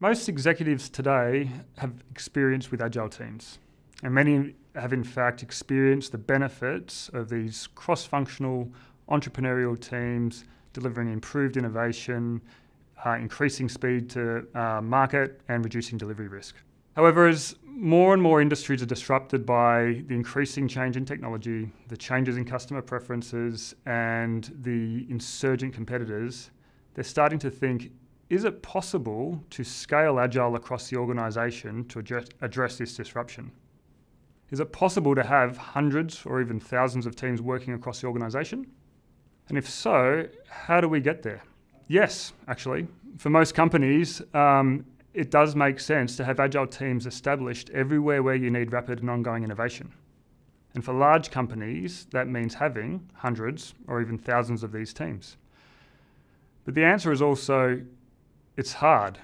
Most executives today have experience with Agile teams, and many have in fact experienced the benefits of these cross-functional entrepreneurial teams delivering improved innovation, increasing speed to market and reducing delivery risk. However, as more and more industries are disrupted by the increasing change in technology, the changes in customer preferences and the insurgent competitors, they're starting to think, is it possible to scale Agile across the organisation to address this disruption? Is it possible to have hundreds or even thousands of teams working across the organisation? And if so, how do we get there? Yes, actually. For most companies, it does make sense to have Agile teams established everywhere where you need rapid and ongoing innovation. And for large companies, that means having hundreds or even thousands of these teams. But the answer is also, it's hard.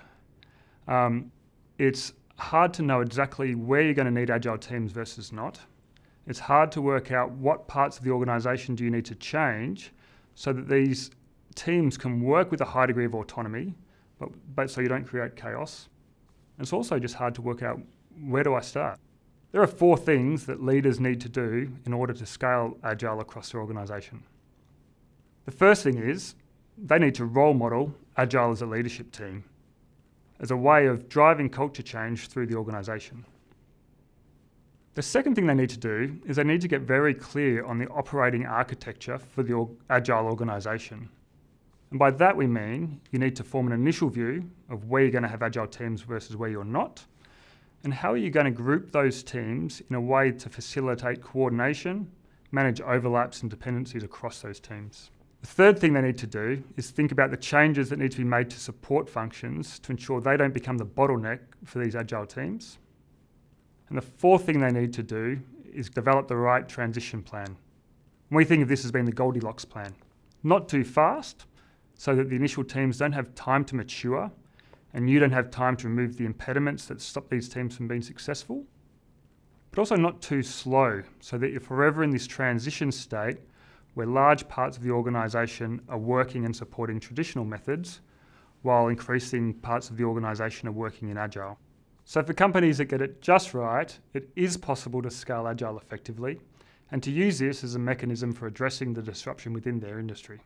It's hard to know exactly where you're going to need Agile teams versus not. It's hard to work out what parts of the organisation do you need to change so that these teams can work with a high degree of autonomy, but so you don't create chaos. And it's also just hard to work out, where do I start? There are 4 things that leaders need to do in order to scale Agile across their organisation. The first thing is, they need to role model Agile as a leadership team, as a way of driving culture change through the organisation. The second thing they need to do is they need to get very clear on the operating architecture for the Agile organisation. And by that we mean you need to form an initial view of where you're going to have Agile teams versus where you're not, and how are you going to group those teams in a way to facilitate coordination, manage overlaps and dependencies across those teams. The third thing they need to do is think about the changes that need to be made to support functions to ensure they don't become the bottleneck for these Agile teams. And the fourth thing they need to do is develop the right transition plan. And we think of this as being the Goldilocks plan. Not too fast, so that the initial teams don't have time to mature and you don't have time to remove the impediments that stop these teams from being successful. But also not too slow, so that you're forever in this transition state where large parts of the organisation are working and supporting traditional methods, while increasing parts of the organisation are working in Agile. So for companies that get it just right, it is possible to scale Agile effectively, and to use this as a mechanism for addressing the disruption within their industry.